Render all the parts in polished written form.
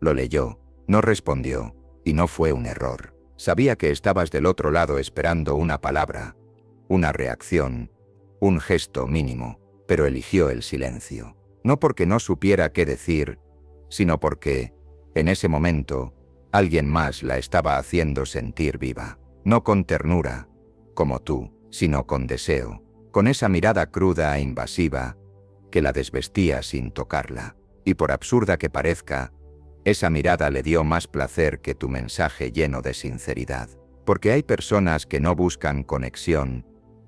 Lo leyó, no respondió, y no fue un error. Sabía que estabas del otro lado esperando una palabra, una reacción, un gesto mínimo, pero eligió el silencio. No porque no supiera qué decir, sino porque, en ese momento, alguien más la estaba haciendo sentir viva. No con ternura, como tú, sino con deseo, con esa mirada cruda e invasiva que la desvestía sin tocarla. Y por absurda que parezca, esa mirada le dio más placer que tu mensaje lleno de sinceridad. Porque hay personas que no buscan conexión,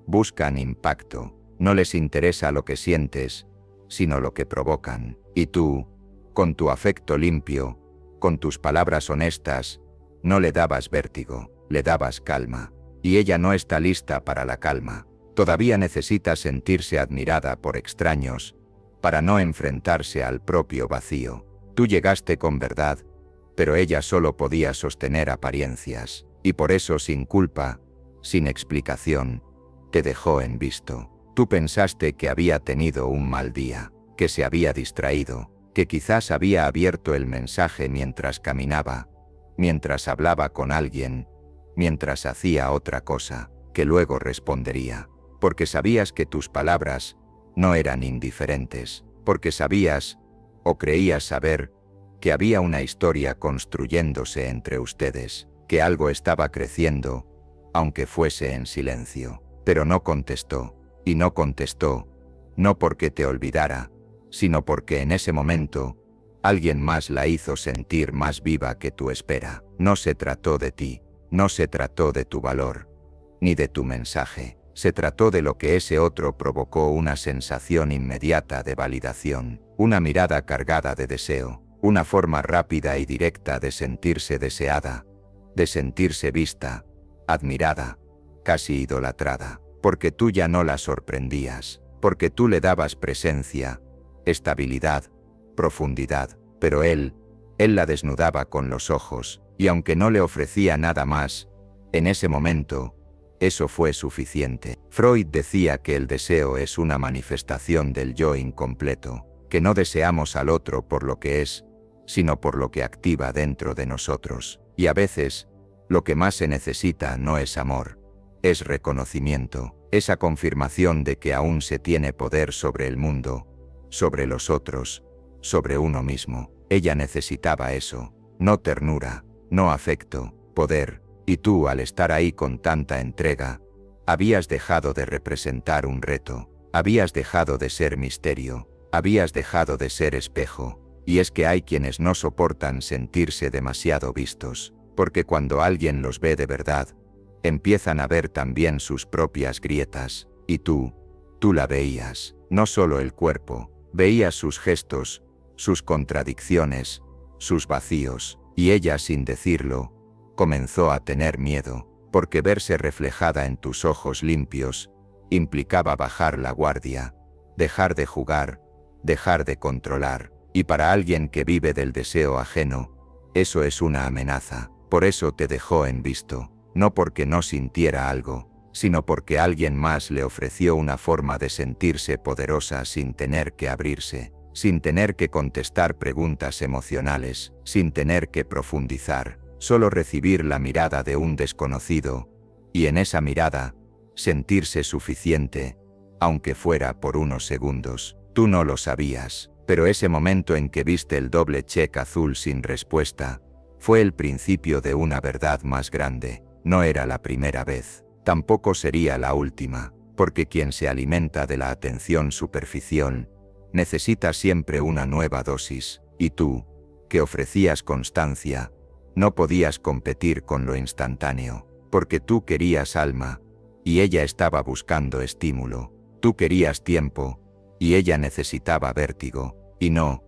buscan impacto. No les interesa lo que sientes, sino lo que provocan. Y tú, con tu afecto limpio, con tus palabras honestas, no le dabas vértigo, le dabas calma. Y ella no está lista para la calma. Todavía necesita sentirse admirada por extraños, para no enfrentarse al propio vacío. Tú llegaste con verdad, pero ella solo podía sostener apariencias, y por eso sin culpa, sin explicación, te dejó en visto. Tú pensaste que había tenido un mal día, que se había distraído, que quizás había abierto el mensaje mientras caminaba, mientras hablaba con alguien, mientras hacía otra cosa, que luego respondería, porque sabías que tus palabras no eran indiferentes, porque sabías, o creías saber, que había una historia construyéndose entre ustedes, que algo estaba creciendo, aunque fuese en silencio. Pero no contestó, y no contestó, no porque te olvidara, sino porque en ese momento, alguien más la hizo sentir más viva que tu espera. No se trató de ti, no se trató de tu valor, ni de tu mensaje. Se trató de lo que ese otro provocó, una sensación inmediata de validación, una mirada cargada de deseo, una forma rápida y directa de sentirse deseada, de sentirse vista, admirada, casi idolatrada, porque tú ya no la sorprendías, porque tú le dabas presencia, estabilidad, profundidad, pero él la desnudaba con los ojos, y aunque no le ofrecía nada más, en ese momento, eso fue suficiente. Freud decía que el deseo es una manifestación del yo incompleto, que no deseamos al otro por lo que es, sino por lo que activa dentro de nosotros. Y a veces, lo que más se necesita no es amor, es reconocimiento, esa confirmación de que aún se tiene poder sobre el mundo, sobre los otros, sobre uno mismo. Ella necesitaba eso, no ternura, no afecto, poder. Y tú, al estar ahí con tanta entrega, habías dejado de representar un reto, habías dejado de ser misterio, habías dejado de ser espejo. Y es que hay quienes no soportan sentirse demasiado vistos, porque cuando alguien los ve de verdad, empiezan a ver también sus propias grietas. Y tú la veías, no solo el cuerpo, veías sus gestos, sus contradicciones, sus vacíos, y ella, sin decirlo, comenzó a tener miedo, porque verse reflejada en tus ojos limpios implicaba bajar la guardia, dejar de jugar, dejar de controlar. Y para alguien que vive del deseo ajeno, eso es una amenaza. Por eso te dejó en visto, no porque no sintiera algo, sino porque alguien más le ofreció una forma de sentirse poderosa sin tener que abrirse, sin tener que contestar preguntas emocionales, sin tener que profundizar. Solo recibir la mirada de un desconocido, y en esa mirada, sentirse suficiente, aunque fuera por unos segundos. Tú no lo sabías, pero ese momento en que viste el doble check azul sin respuesta, fue el principio de una verdad más grande. No era la primera vez, tampoco sería la última, porque quien se alimenta de la atención superficial, necesita siempre una nueva dosis, y tú, que ofrecías constancia, no podías competir con lo instantáneo, porque tú querías alma, y ella estaba buscando estímulo. Tú querías tiempo, y ella necesitaba vértigo. Y no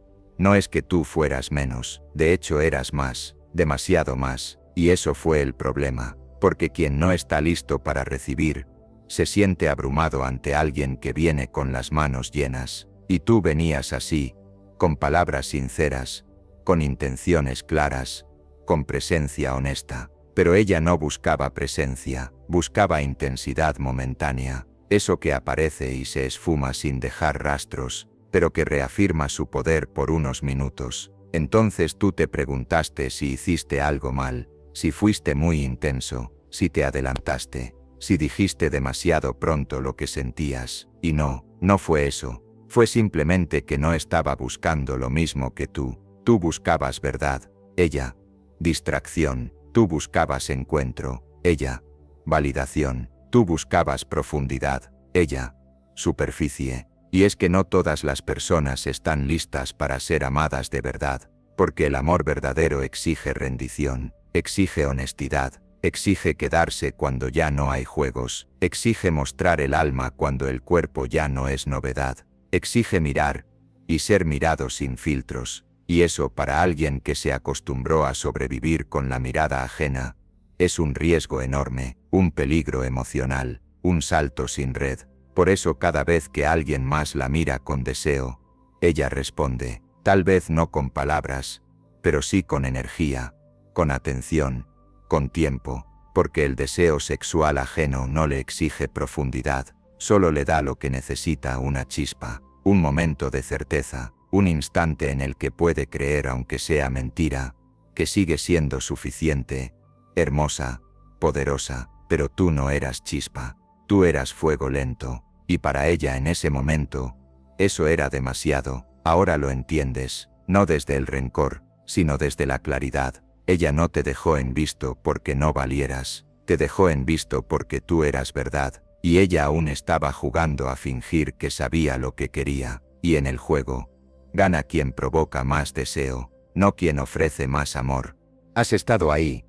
es que tú fueras menos, de hecho eras más, demasiado más, y eso fue el problema, porque quien no está listo para recibir, se siente abrumado ante alguien que viene con las manos llenas. Y tú venías así, con palabras sinceras, con intenciones claras, con presencia honesta, pero ella no buscaba presencia, buscaba intensidad momentánea, eso que aparece y se esfuma sin dejar rastros, pero que reafirma su poder por unos minutos, Entonces tú te preguntaste si hiciste algo mal, si fuiste muy intenso, si te adelantaste, si dijiste demasiado pronto lo que sentías, y no fue eso. Fue simplemente que no estaba buscando lo mismo que tú. Tú buscabas verdad, ella, distracción, tú buscabas encuentro, ella, validación, tú buscabas profundidad, ella, superficie. Y es que no todas las personas están listas para ser amadas de verdad, porque el amor verdadero exige rendición, exige honestidad, exige quedarse cuando ya no hay juegos, exige mostrar el alma cuando el cuerpo ya no es novedad, exige mirar y ser mirado sin filtros, y eso para alguien que se acostumbró a sobrevivir con la mirada ajena, es un riesgo enorme, un peligro emocional, un salto sin red. Por eso cada vez que alguien más la mira con deseo, ella responde, tal vez no con palabras, pero sí con energía, con atención, con tiempo, porque el deseo sexual ajeno no le exige profundidad, solo le da lo que necesita: una chispa, un momento de certeza, un instante en el que puede creer aunque sea mentira, que sigue siendo suficiente, hermosa, poderosa, pero tú no eras chispa, tú eras fuego lento. Y para ella en ese momento, eso era demasiado. Ahora lo entiendes, no desde el rencor, sino desde la claridad. Ella no te dejó en visto porque no valieras, te dejó en visto porque tú eras verdad, y ella aún estaba jugando a fingir que sabía lo que quería, y en el juego, gana quien provoca más deseo, no quien ofrece más amor. Has estado ahí,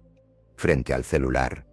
frente al celular,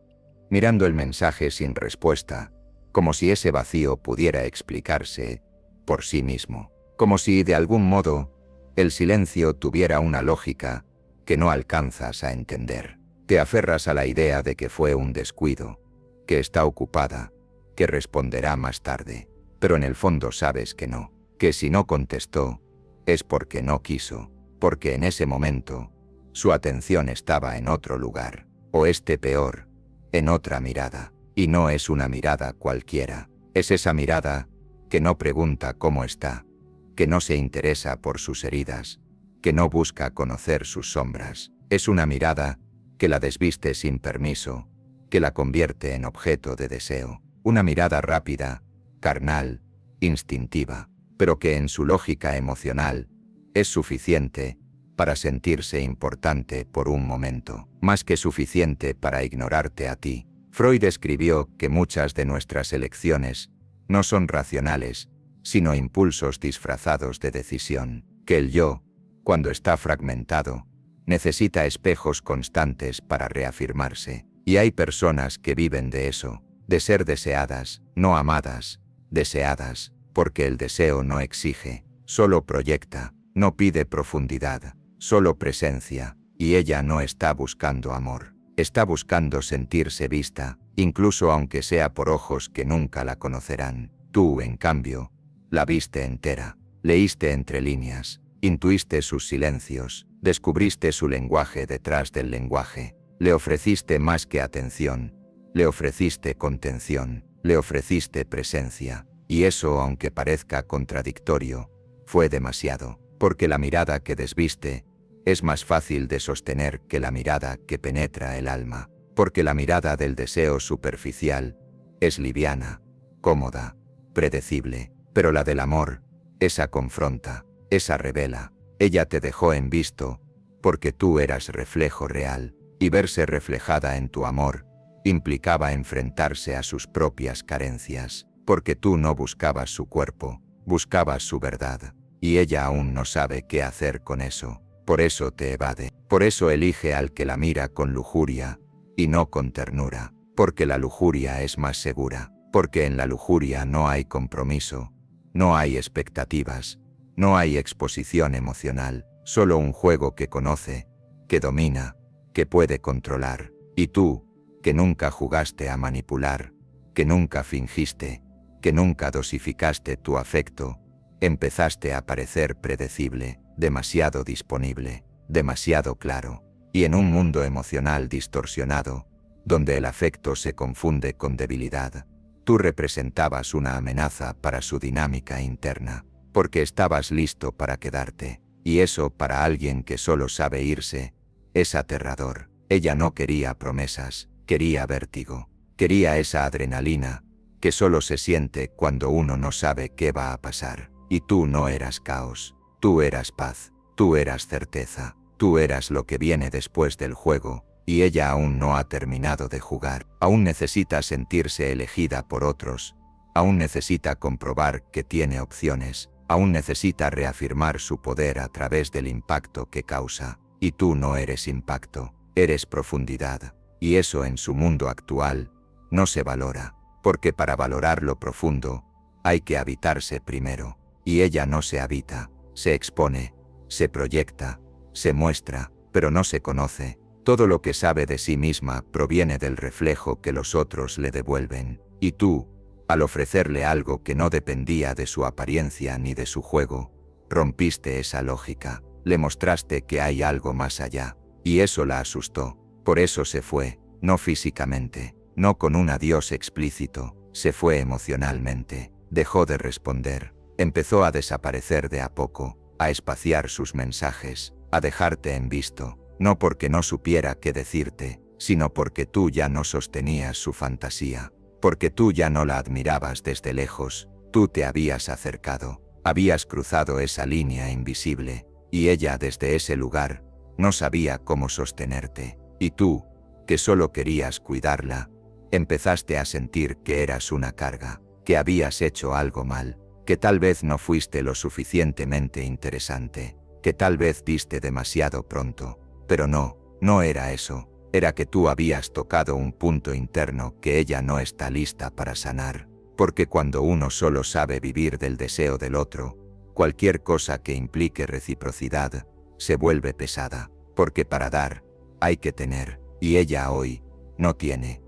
mirando el mensaje sin respuesta, como si ese vacío pudiera explicarse por sí mismo, como si de algún modo el silencio tuviera una lógica que no alcanzas a entender. Te aferras a la idea de que fue un descuido, que está ocupada, que responderá más tarde, pero en el fondo sabes que no, que si no contestó, es porque no quiso, porque en ese momento su atención estaba en otro lugar, o peor, en otra mirada. Y no es una mirada cualquiera, es esa mirada que no pregunta cómo está, que no se interesa por sus heridas, que no busca conocer sus sombras. Es una mirada que la desviste sin permiso, que la convierte en objeto de deseo. Una mirada rápida, carnal, instintiva, pero que en su lógica emocional es suficiente para sentirse importante por un momento, más que suficiente para ignorarte a ti. Freud escribió que muchas de nuestras elecciones no son racionales, sino impulsos disfrazados de decisión, que el yo, cuando está fragmentado, necesita espejos constantes para reafirmarse, y hay personas que viven de eso, de ser deseadas, no amadas, deseadas, porque el deseo no exige, solo proyecta, no pide profundidad, solo presencia, y ella no está buscando amor. Está buscando sentirse vista, incluso aunque sea por ojos que nunca la conocerán. Tú, en cambio, la viste entera, leíste entre líneas, intuiste sus silencios, descubriste su lenguaje detrás del lenguaje, le ofreciste más que atención, le ofreciste contención, le ofreciste presencia, y eso, aunque parezca contradictorio, fue demasiado, porque la mirada que desviste es más fácil de sostener que la mirada que penetra el alma, porque la mirada del deseo superficial es liviana, cómoda, predecible, pero la del amor, esa confronta, esa revela. Ella te dejó en visto, porque tú eras reflejo real, y verse reflejada en tu amor implicaba enfrentarse a sus propias carencias, porque tú no buscabas su cuerpo, buscabas su verdad, y ella aún no sabe qué hacer con eso. Por eso te evade, por eso elige al que la mira con lujuria, y no con ternura, porque la lujuria es más segura, porque en la lujuria no hay compromiso, no hay expectativas, no hay exposición emocional, solo un juego que conoce, que domina, que puede controlar, y tú, que nunca jugaste a manipular, que nunca fingiste, que nunca dosificaste tu afecto, empezaste a parecer predecible, demasiado disponible, demasiado claro, y en un mundo emocional distorsionado, donde el afecto se confunde con debilidad, tú representabas una amenaza para su dinámica interna, porque estabas listo para quedarte, Y eso, para alguien que solo sabe irse, es aterrador. Ella no quería promesas, quería vértigo. Quería esa adrenalina, que solo se siente cuando uno no sabe qué va a pasar. Y tú no eras caos, tú eras paz, tú eras certeza, tú eras lo que viene después del juego, y ella aún no ha terminado de jugar. Aún necesita sentirse elegida por otros, aún necesita comprobar que tiene opciones, aún necesita reafirmar su poder a través del impacto que causa. Y tú no eres impacto, eres profundidad. Y eso en su mundo actual no se valora, porque para valorar lo profundo hay que habitarse primero. Y ella no se habita, se expone, se proyecta, se muestra, pero no se conoce. Todo lo que sabe de sí misma proviene del reflejo que los otros le devuelven. Y tú, al ofrecerle algo que no dependía de su apariencia ni de su juego, rompiste esa lógica, le mostraste que hay algo más allá. Y eso la asustó. Por eso se fue, no físicamente, no con un adiós explícito, se fue emocionalmente. Dejó de responder, empezó a desaparecer de a poco, a espaciar sus mensajes, a dejarte en visto, no porque no supiera qué decirte, sino porque tú ya no sostenías su fantasía, porque tú ya no la admirabas desde lejos, tú te habías acercado, habías cruzado esa línea invisible, y ella desde ese lugar no sabía cómo sostenerte. Y tú, que solo querías cuidarla, empezaste a sentir que eras una carga, que habías hecho algo mal, que tal vez no fuiste lo suficientemente interesante, que tal vez diste demasiado pronto. Pero no era eso, era que tú habías tocado un punto interno que ella no está lista para sanar, porque cuando uno solo sabe vivir del deseo del otro, cualquier cosa que implique reciprocidad se vuelve pesada, porque para dar hay que tener, y ella hoy no tiene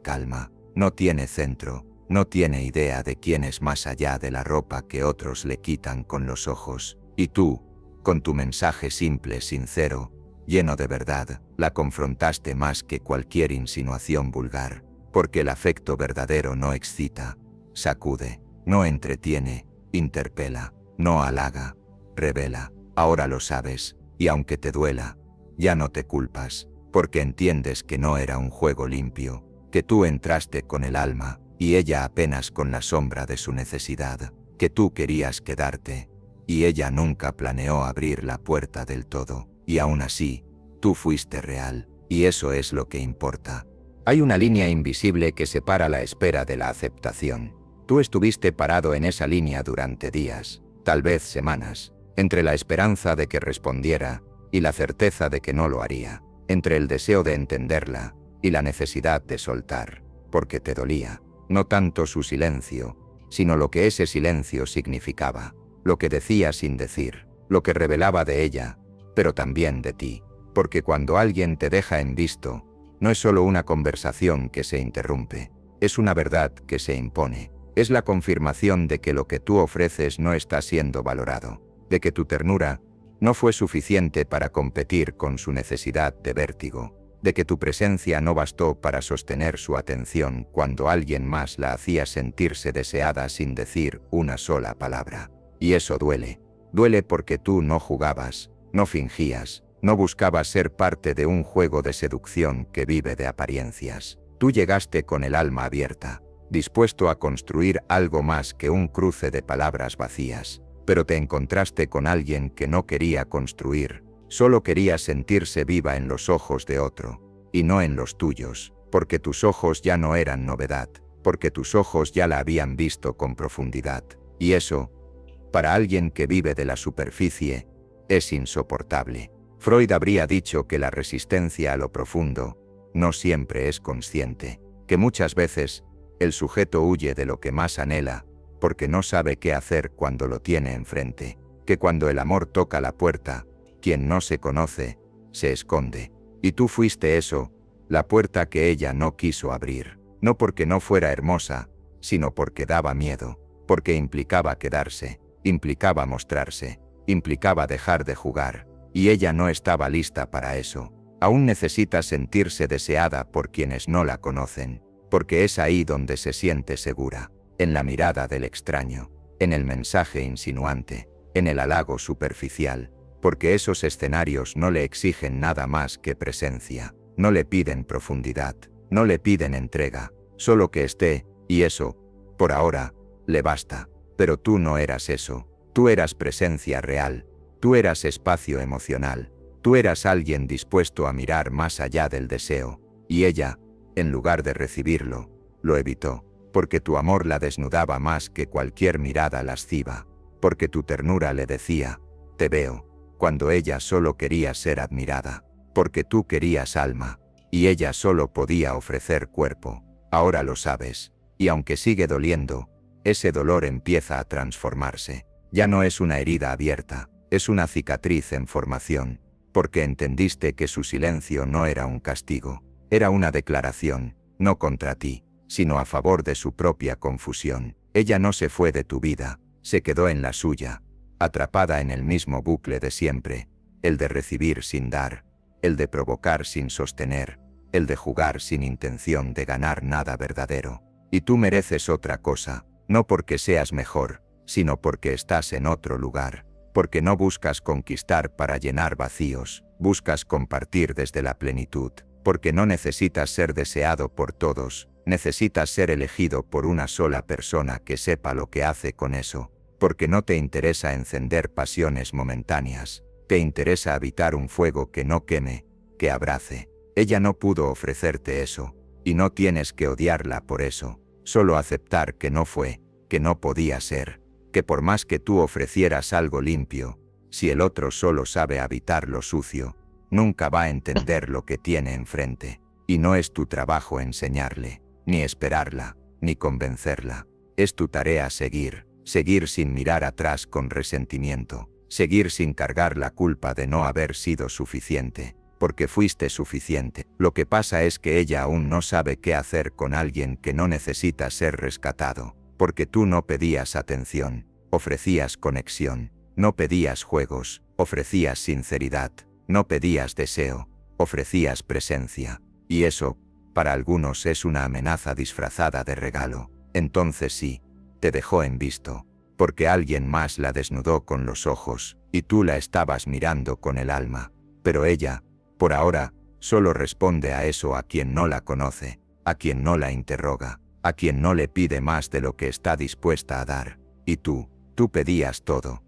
calma, no tiene centro, no tiene idea de quién es más allá de la ropa que otros le quitan con los ojos. Y tú, con tu mensaje simple, sincero, lleno de verdad, la confrontaste más que cualquier insinuación vulgar, porque el afecto verdadero no excita, sacude, no entretiene, interpela, no halaga, revela. Ahora lo sabes, y aunque te duela, ya no te culpas, porque entiendes que no era un juego limpio, que tú entraste con el alma, y ella apenas con la sombra de su necesidad, que tú querías quedarte, y ella nunca planeó abrir la puerta del todo, y aún así, tú fuiste real, y eso es lo que importa. Hay una línea invisible que separa la espera de la aceptación. Tú estuviste parado en esa línea durante días, tal vez semanas, entre la esperanza de que respondiera y la certeza de que no lo haría, entre el deseo de entenderla y la necesidad de soltar, porque te dolía, no tanto su silencio, sino lo que ese silencio significaba, lo que decía sin decir, lo que revelaba de ella, pero también de ti, porque cuando alguien te deja en visto, no es solo una conversación que se interrumpe, es una verdad que se impone, es la confirmación de que lo que tú ofreces no está siendo valorado, de que tu ternura no fue suficiente para competir con su necesidad de vértigo, de que tu presencia no bastó para sostener su atención cuando alguien más la hacía sentirse deseada sin decir una sola palabra. Y eso duele, duele porque tú no jugabas, no fingías, no buscabas ser parte de un juego de seducción que vive de apariencias. Tú llegaste con el alma abierta, dispuesto a construir algo más que un cruce de palabras vacías, pero te encontraste con alguien que no quería construir, solo quería sentirse viva en los ojos de otro, y no en los tuyos, porque tus ojos ya no eran novedad, porque tus ojos ya la habían visto con profundidad. Y eso, para alguien que vive de la superficie, es insoportable. Freud habría dicho que la resistencia a lo profundo no siempre es consciente, que muchas veces el sujeto huye de lo que más anhela, porque no sabe qué hacer cuando lo tiene enfrente, que cuando el amor toca la puerta, quien no se conoce, se esconde. Y tú fuiste eso, la puerta que ella no quiso abrir, no porque no fuera hermosa, sino porque daba miedo, porque implicaba quedarse, implicaba mostrarse, implicaba dejar de jugar, y ella no estaba lista para eso. Aún necesita sentirse deseada por quienes no la conocen, porque es ahí donde se siente segura, en la mirada del extraño, en el mensaje insinuante, en el halago superficial, porque esos escenarios no le exigen nada más que presencia, no le piden profundidad, no le piden entrega, solo que esté, y eso, por ahora, le basta. Pero tú no eras eso, tú eras presencia real, tú eras espacio emocional, tú eras alguien dispuesto a mirar más allá del deseo, y ella, en lugar de recibirlo, lo evitó, porque tu amor la desnudaba más que cualquier mirada lasciva, porque tu ternura le decía, te veo, cuando ella solo quería ser admirada, porque tú querías alma, y ella solo podía ofrecer cuerpo. Ahora lo sabes, y aunque sigue doliendo, ese dolor empieza a transformarse. Ya no es una herida abierta, es una cicatriz en formación, porque entendiste que su silencio no era un castigo, era una declaración, no contra ti, sino a favor de su propia confusión. Ella no se fue de tu vida, se quedó en la suya, atrapada en el mismo bucle de siempre, el de recibir sin dar, el de provocar sin sostener, el de jugar sin intención de ganar nada verdadero. Y tú mereces otra cosa, no porque seas mejor, sino porque estás en otro lugar, porque no buscas conquistar para llenar vacíos, buscas compartir desde la plenitud, porque no necesitas ser deseado por todos, necesitas ser elegido por una sola persona que sepa lo que hace con eso, porque no te interesa encender pasiones momentáneas, te interesa habitar un fuego que no queme, que abrace. Ella no pudo ofrecerte eso, y no tienes que odiarla por eso, solo aceptar que no fue, que no podía ser, que por más que tú ofrecieras algo limpio, si el otro solo sabe habitar lo sucio, nunca va a entender lo que tiene enfrente, y no es tu trabajo enseñarle, ni esperarla, ni convencerla, es tu tarea seguir sin mirar atrás con resentimiento, seguir sin cargar la culpa de no haber sido suficiente, porque fuiste suficiente. Lo que pasa es que ella aún no sabe qué hacer con alguien que no necesita ser rescatado, porque tú no pedías atención, ofrecías conexión, no pedías juegos, ofrecías sinceridad, no pedías deseo, ofrecías presencia, y eso, para algunos es una amenaza disfrazada de regalo. Entonces sí, te dejó en visto, porque alguien más la desnudó con los ojos, y tú la estabas mirando con el alma, pero ella, por ahora, solo responde a eso a quien no la conoce, a quien no la interroga, a quien no le pide más de lo que está dispuesta a dar. Y tú pedías todo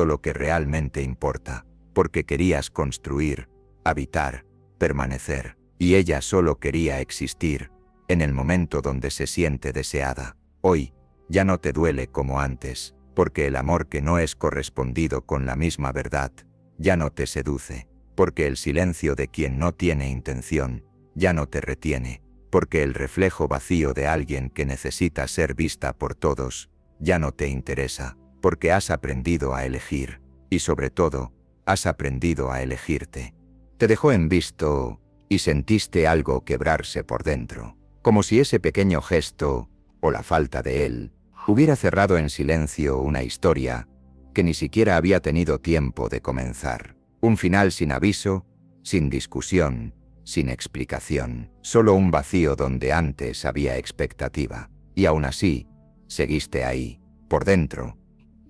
lo que realmente importa, porque querías construir, habitar, permanecer, y ella solo quería existir, en el momento donde se siente deseada. Hoy, ya no te duele como antes, porque el amor que no es correspondido con la misma verdad, ya no te seduce, porque el silencio de quien no tiene intención, ya no te retiene, porque el reflejo vacío de alguien que necesita ser vista por todos, ya no te interesa, porque has aprendido a elegir, y sobre todo, has aprendido a elegirte. Te dejó en visto, y sentiste algo quebrarse por dentro, como si ese pequeño gesto, o la falta de él, hubiera cerrado en silencio una historia que ni siquiera había tenido tiempo de comenzar. Un final sin aviso, sin discusión, sin explicación, solo un vacío donde antes había expectativa. Y aún así, seguiste ahí, por dentro,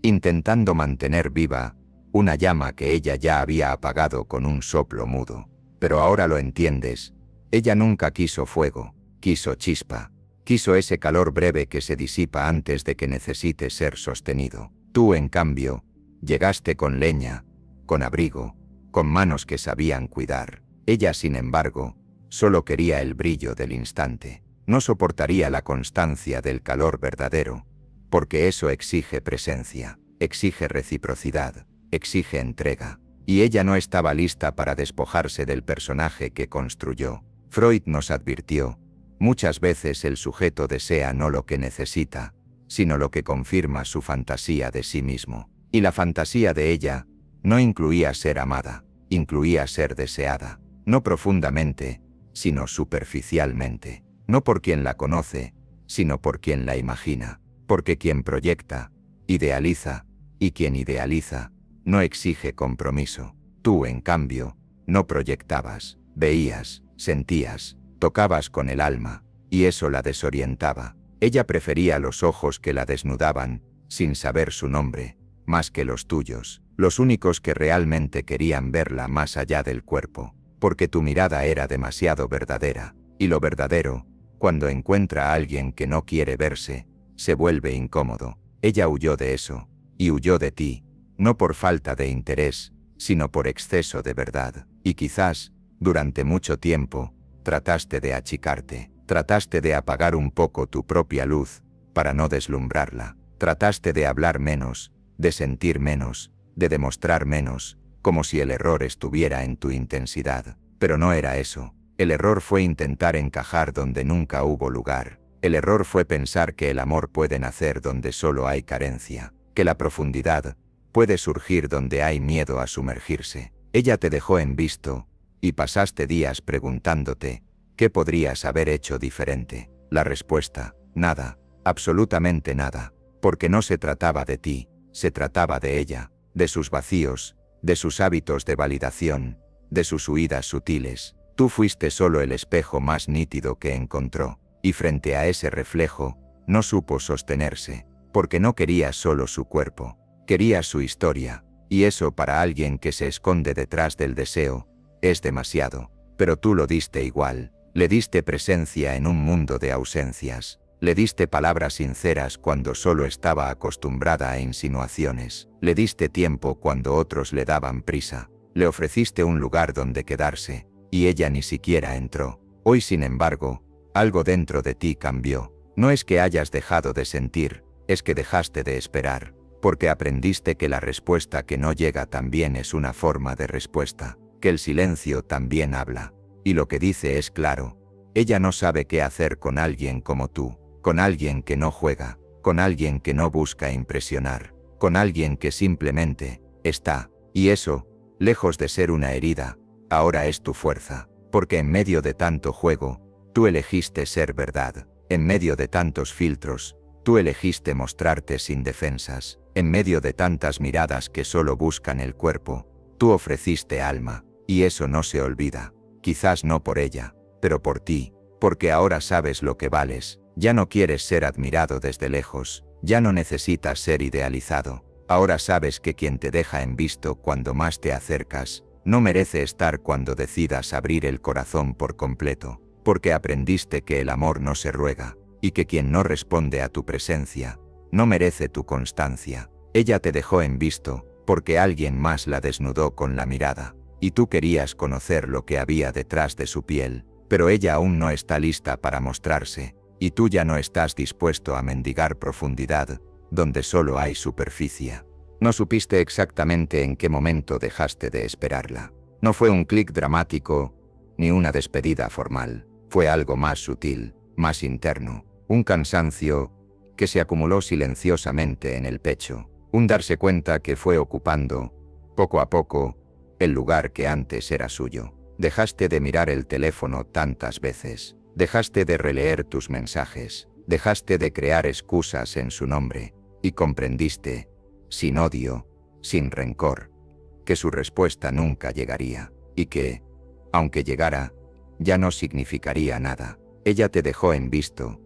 intentando mantener viva una llama que ella ya había apagado con un soplo mudo. Pero ahora lo entiendes, ella nunca quiso fuego, quiso chispa, quiso ese calor breve que se disipa antes de que necesite ser sostenido. Tú, en cambio, llegaste con leña, con abrigo, con manos que sabían cuidar. Ella, sin embargo, solo quería el brillo del instante. No soportaría la constancia del calor verdadero, porque eso exige presencia, exige reciprocidad, exige entrega. Y ella no estaba lista para despojarse del personaje que construyó. Freud nos advirtió, muchas veces el sujeto desea no lo que necesita, sino lo que confirma su fantasía de sí mismo. Y la fantasía de ella no incluía ser amada, incluía ser deseada, no profundamente, sino superficialmente, no por quien la conoce, sino por quien la imagina, porque quien proyecta, idealiza, y quien idealiza, no exige compromiso. Tú, en cambio, no proyectabas, veías, sentías, tocabas con el alma, y eso la desorientaba. Ella prefería los ojos que la desnudaban, sin saber su nombre, más que los tuyos, los únicos que realmente querían verla más allá del cuerpo, porque tu mirada era demasiado verdadera, y lo verdadero, cuando encuentra a alguien que no quiere verse, se vuelve incómodo. Ella huyó de eso, y huyó de ti, no por falta de interés, sino por exceso de verdad, y quizás, durante mucho tiempo, trataste de achicarte, trataste de apagar un poco tu propia luz, para no deslumbrarla, trataste de hablar menos, de sentir menos, de demostrar menos, como si el error estuviera en tu intensidad, pero no era eso. El error fue intentar encajar donde nunca hubo lugar. El error fue pensar que el amor puede nacer donde solo hay carencia, que la profundidad puede surgir donde hay miedo a sumergirse. Ella te dejó en visto, y pasaste días preguntándote, ¿qué podrías haber hecho diferente? La respuesta, nada, absolutamente nada, porque no se trataba de ti, se trataba de ella, de sus vacíos, de sus hábitos de validación, de sus huidas sutiles. Tú fuiste solo el espejo más nítido que encontró, y frente a ese reflejo, no supo sostenerse, porque no quería solo su cuerpo, quería su historia, y eso para alguien que se esconde detrás del deseo, es demasiado, pero tú lo diste igual, le diste presencia en un mundo de ausencias, le diste palabras sinceras cuando solo estaba acostumbrada a insinuaciones, le diste tiempo cuando otros le daban prisa, le ofreciste un lugar donde quedarse, y ella ni siquiera entró. Hoy, sin embargo, algo dentro de ti cambió. No es que hayas dejado de sentir, es que dejaste de esperar, porque aprendiste que la respuesta que no llega también es una forma de respuesta, que el silencio también habla, y lo que dice es claro. Ella no sabe qué hacer con alguien como tú, con alguien que no juega, con alguien que no busca impresionar, con alguien que simplemente está, y eso, lejos de ser una herida, ahora es tu fuerza, porque en medio de tanto juego, tú elegiste ser verdad, en medio de tantos filtros, tú elegiste mostrarte sin defensas, en medio de tantas miradas que solo buscan el cuerpo, tú ofreciste alma, y eso no se olvida, quizás no por ella, pero por ti, porque ahora sabes lo que vales, ya no quieres ser admirado desde lejos, ya no necesitas ser idealizado, ahora sabes que quien te deja en visto cuando más te acercas, no merece estar cuando decidas abrir el corazón por completo, porque aprendiste que el amor no se ruega, y que quien no responde a tu presencia, no merece tu constancia. Ella te dejó en visto, porque alguien más la desnudó con la mirada, y tú querías conocer lo que había detrás de su piel, pero ella aún no está lista para mostrarse, y tú ya no estás dispuesto a mendigar profundidad, donde solo hay superficie. No supiste exactamente en qué momento dejaste de esperarla. No fue un clic dramático, ni una despedida formal. Fue algo más sutil, más interno. Un cansancio que se acumuló silenciosamente en el pecho. Un darse cuenta que fue ocupando, poco a poco, el lugar que antes era suyo. Dejaste de mirar el teléfono tantas veces. Dejaste de releer tus mensajes. Dejaste de crear excusas en su nombre. Y comprendiste, sin odio, sin rencor, que su respuesta nunca llegaría, y que, aunque llegara, ya no significaría nada. Ella te dejó en visto,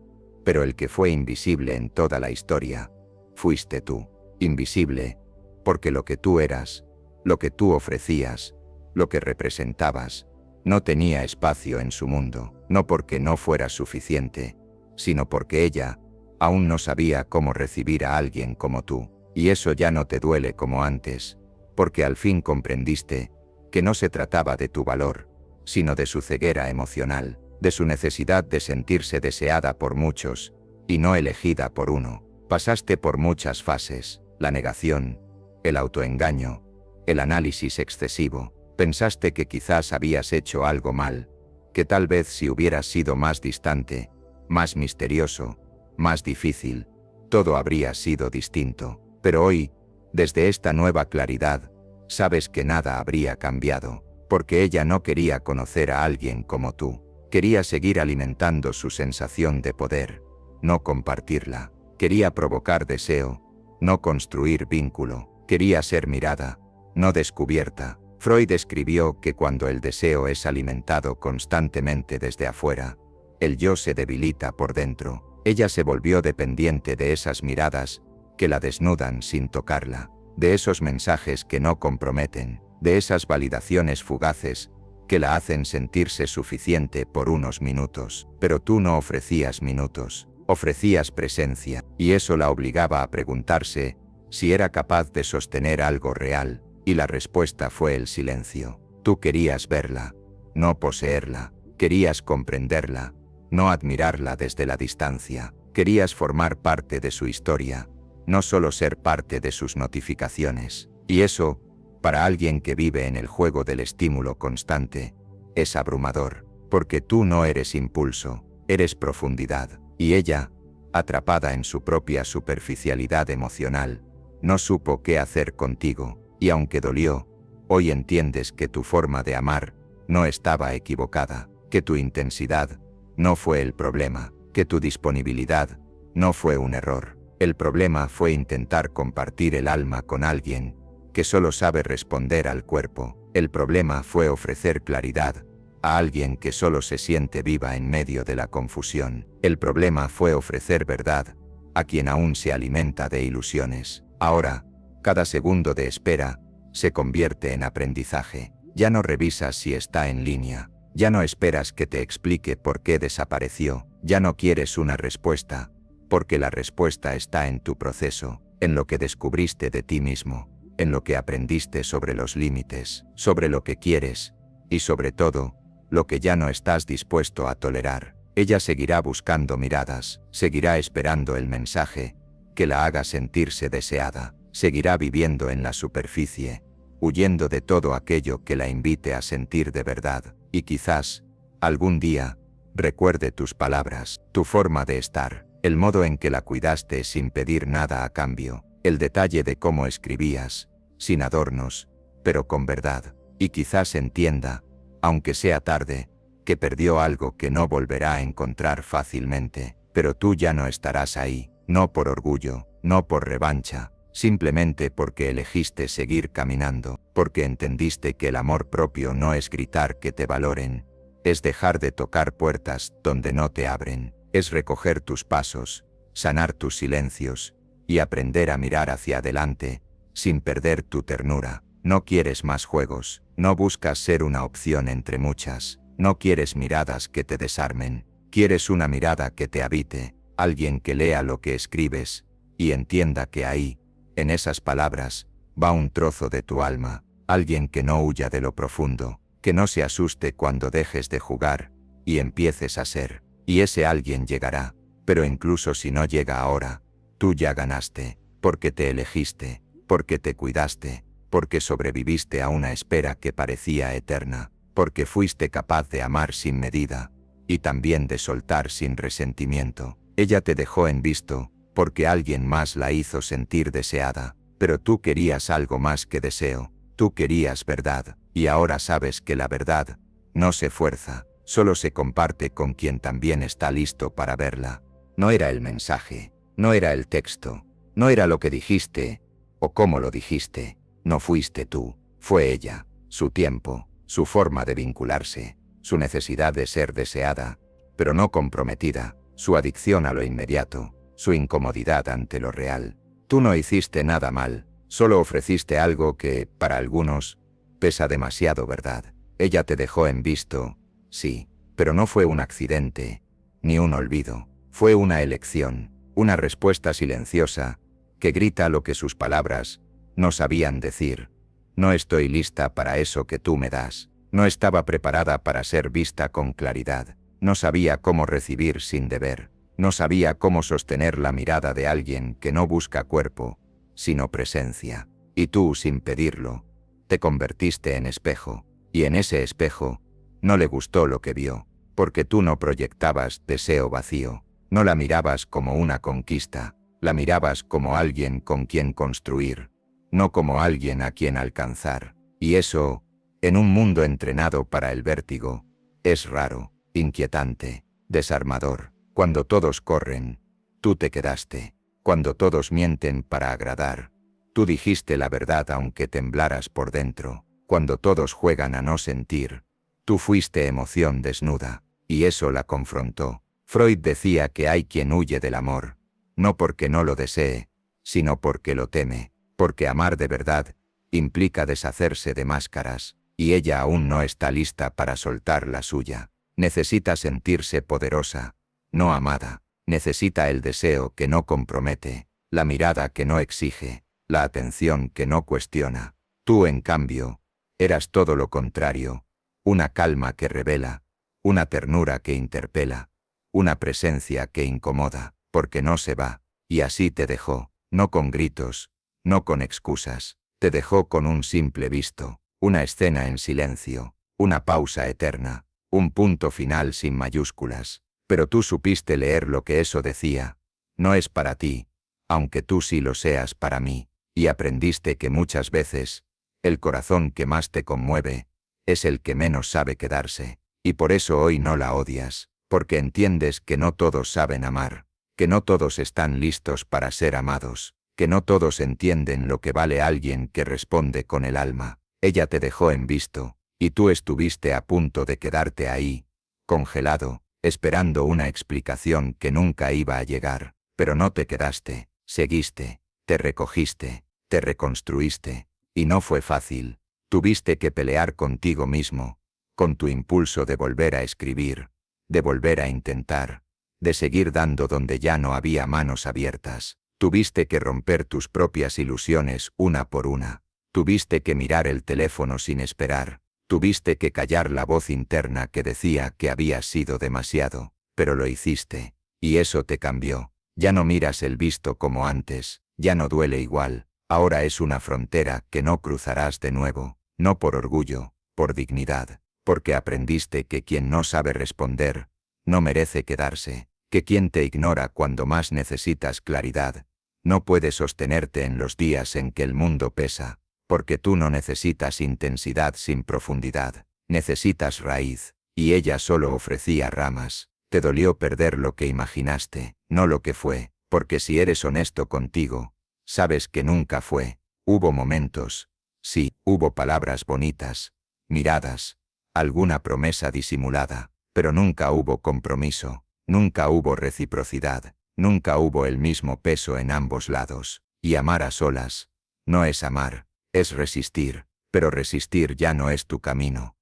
pero el que fue invisible en toda la historia, fuiste tú. Invisible, porque lo que tú eras, lo que tú ofrecías, lo que representabas, no tenía espacio en su mundo, no porque no fuera suficiente, sino porque ella aún no sabía cómo recibir a alguien como tú. Y eso ya no te duele como antes, porque al fin comprendiste que no se trataba de tu valor, sino de su ceguera emocional, de su necesidad de sentirse deseada por muchos, y no elegida por uno. Pasaste por muchas fases, la negación, el autoengaño, el análisis excesivo. Pensaste que quizás habías hecho algo mal, que tal vez si hubieras sido más distante, más misterioso, más difícil, todo habría sido distinto. Pero hoy, desde esta nueva claridad, sabes que nada habría cambiado, porque ella no quería conocer a alguien como tú. Quería seguir alimentando su sensación de poder, no compartirla. Quería provocar deseo, no construir vínculo. Quería ser mirada, no descubierta. Freud escribió que cuando el deseo es alimentado constantemente desde afuera, el yo se debilita por dentro. Ella se volvió dependiente de esas miradas que la desnudan sin tocarla, de esos mensajes que no comprometen, de esas validaciones fugaces que la hacen sentirse suficiente por unos minutos. Pero tú no ofrecías minutos, ofrecías presencia, y eso la obligaba a preguntarse si era capaz de sostener algo real, y la respuesta fue el silencio. Tú querías verla, no poseerla, querías comprenderla, no admirarla desde la distancia, querías formar parte de su historia, no solo ser parte de sus notificaciones. Y eso, para alguien que vive en el juego del estímulo constante, es abrumador, porque tú no eres impulso, eres profundidad, y ella, atrapada en su propia superficialidad emocional, no supo qué hacer contigo, y aunque dolió, hoy entiendes que tu forma de amar no estaba equivocada, que tu intensidad no fue el problema, que tu disponibilidad no fue un error. El problema fue intentar compartir el alma con alguien que solo sabe responder al cuerpo. El problema fue ofrecer claridad a alguien que solo se siente viva en medio de la confusión. El problema fue ofrecer verdad a quien aún se alimenta de ilusiones. Ahora, cada segundo de espera se convierte en aprendizaje. Ya no revisas si está en línea, ya no esperas que te explique por qué desapareció, ya no quieres una respuesta, porque la respuesta está en tu proceso, en lo que descubriste de ti mismo, en lo que aprendiste sobre los límites, sobre lo que quieres, y sobre todo, lo que ya no estás dispuesto a tolerar. Ella seguirá buscando miradas, seguirá esperando el mensaje que la haga sentirse deseada, seguirá viviendo en la superficie, huyendo de todo aquello que la invite a sentir de verdad, y quizás, algún día, recuerde tus palabras, tu forma de estar, el modo en que la cuidaste sin pedir nada a cambio, el detalle de cómo escribías, sin adornos, pero con verdad, y quizás entienda, aunque sea tarde, que perdió algo que no volverá a encontrar fácilmente, pero tú ya no estarás ahí, no por orgullo, no por revancha, simplemente porque elegiste seguir caminando, porque entendiste que el amor propio no es gritar que te valoren, es dejar de tocar puertas donde no te abren, es recoger tus pasos, sanar tus silencios, y aprender a mirar hacia adelante, sin perder tu ternura. No quieres más juegos, no buscas ser una opción entre muchas, no quieres miradas que te desarmen, quieres una mirada que te habite, alguien que lea lo que escribes, y entienda que ahí, en esas palabras, va un trozo de tu alma, alguien que no huya de lo profundo, que no se asuste cuando dejes de jugar, y empieces a ser, y ese alguien llegará, pero incluso si no llega ahora, tú ya ganaste, porque te elegiste, porque te cuidaste, porque sobreviviste a una espera que parecía eterna, porque fuiste capaz de amar sin medida, y también de soltar sin resentimiento. Ella te dejó en visto, porque alguien más la hizo sentir deseada, pero tú querías algo más que deseo, tú querías verdad, y ahora sabes que la verdad no se fuerza, solo se comparte con quien también está listo para verla. No era el mensaje, no era el texto, no era lo que dijiste, o cómo lo dijiste. No fuiste tú, fue ella, su tiempo, su forma de vincularse, su necesidad de ser deseada, pero no comprometida, su adicción a lo inmediato, su incomodidad ante lo real. Tú no hiciste nada mal, solo ofreciste algo que, para algunos, pesa demasiado, ¿verdad? Ella te dejó en visto, sí, pero no fue un accidente, ni un olvido, fue una elección, una respuesta silenciosa, que grita lo que sus palabras no sabían decir. No estoy lista para eso que tú me das. No estaba preparada para ser vista con claridad. No sabía cómo recibir sin deber. No sabía cómo sostener la mirada de alguien que no busca cuerpo, sino presencia. Y tú, sin pedirlo, te convertiste en espejo. Y en ese espejo, no le gustó lo que vio, porque tú no proyectabas deseo vacío. No la mirabas como una conquista, la mirabas como alguien con quien construir, no como alguien a quien alcanzar. Y eso, en un mundo entrenado para el vértigo, es raro, inquietante, desarmador. Cuando todos corren, tú te quedaste. Cuando todos mienten para agradar, tú dijiste la verdad aunque temblaras por dentro. Cuando todos juegan a no sentir, tú fuiste emoción desnuda, y eso la confrontó. Freud decía que hay quien huye del amor, no porque no lo desee, sino porque lo teme, Porque amar de verdad implica deshacerse de máscaras, y ella aún no está lista para soltar la suya. Necesita sentirse poderosa, no amada. Necesita el deseo que no compromete, la mirada que no exige, la atención que no cuestiona. Tú, en cambio, eras todo lo contrario, una calma que revela, una ternura que interpela, una presencia que incomoda, porque no se va, y así te dejó, no con gritos, no con excusas, te dejó con un simple visto, una escena en silencio, una pausa eterna, un punto final sin mayúsculas. Pero tú supiste leer lo que eso decía. No es para ti, aunque tú sí lo seas para mí, y aprendiste que muchas veces, el corazón que más te conmueve, es el que menos sabe quedarse, y por eso hoy no la odias, porque entiendes que no todos saben amar, que no todos están listos para ser amados, que no todos entienden lo que vale alguien que responde con el alma. Ella te dejó en visto, y tú estuviste a punto de quedarte ahí, congelado, esperando una explicación que nunca iba a llegar, pero no te quedaste, seguiste, te recogiste, te reconstruiste, y no fue fácil. Tuviste que pelear contigo mismo, con tu impulso de volver a escribir, de volver a intentar, de seguir dando donde ya no había manos abiertas. Tuviste que romper tus propias ilusiones una por una. Tuviste que mirar el teléfono sin esperar. Tuviste que callar la voz interna que decía que habías sido demasiado, pero lo hiciste, y eso te cambió. Ya no miras el visto como antes, ya no duele igual, ahora es una frontera que no cruzarás de nuevo, no por orgullo, por dignidad, porque aprendiste que quien no sabe responder, no merece quedarse, que quien te ignora cuando más necesitas claridad, no puede sostenerte en los días en que el mundo pesa. Porque tú no necesitas intensidad sin profundidad, necesitas raíz, y ella solo ofrecía ramas. Te dolió perder lo que imaginaste, no lo que fue, porque si eres honesto contigo, sabes que nunca fue. Hubo momentos, sí, hubo palabras bonitas, miradas, alguna promesa disimulada, pero nunca hubo compromiso, nunca hubo reciprocidad, nunca hubo el mismo peso en ambos lados. Y amar a solas no es amar. Es resistir, pero resistir ya no es tu camino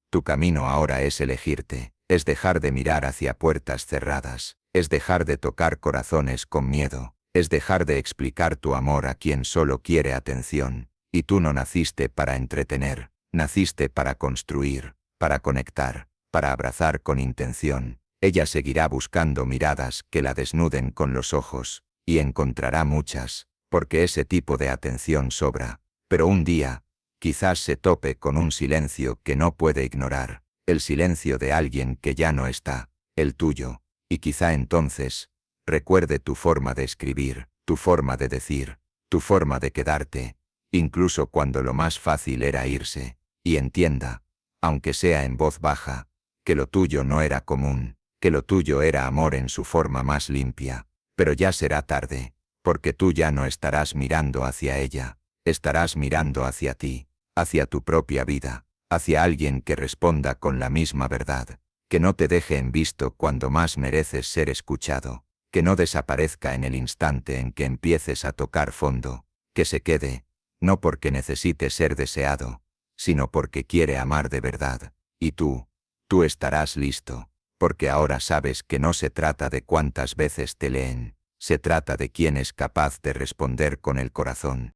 ahora es elegirte, es dejar de mirar hacia puertas cerradas, es dejar de tocar corazones con miedo, es dejar de explicar tu amor a quien solo quiere atención, y tú no naciste para entretener, naciste para construir, para conectar, para abrazar con intención. Ella seguirá buscando miradas que la desnuden con los ojos, y encontrará muchas, porque ese tipo de atención sobra. Pero un día, quizás se tope con un silencio que no puede ignorar, el silencio de alguien que ya no está, el tuyo, y quizá entonces, recuerde tu forma de escribir, tu forma de decir, tu forma de quedarte, incluso cuando lo más fácil era irse, y entienda, aunque sea en voz baja, que lo tuyo no era común, que lo tuyo era amor en su forma más limpia, pero ya será tarde, porque tú ya no estarás mirando hacia ella. Estarás mirando hacia ti, hacia tu propia vida, hacia alguien que responda con la misma verdad, que no te deje en visto cuando más mereces ser escuchado, que no desaparezca en el instante en que empieces a tocar fondo, que se quede, no porque necesite ser deseado, sino porque quiere amar de verdad, y tú estarás listo, porque ahora sabes que no se trata de cuántas veces te leen, se trata de quién es capaz de responder con el corazón.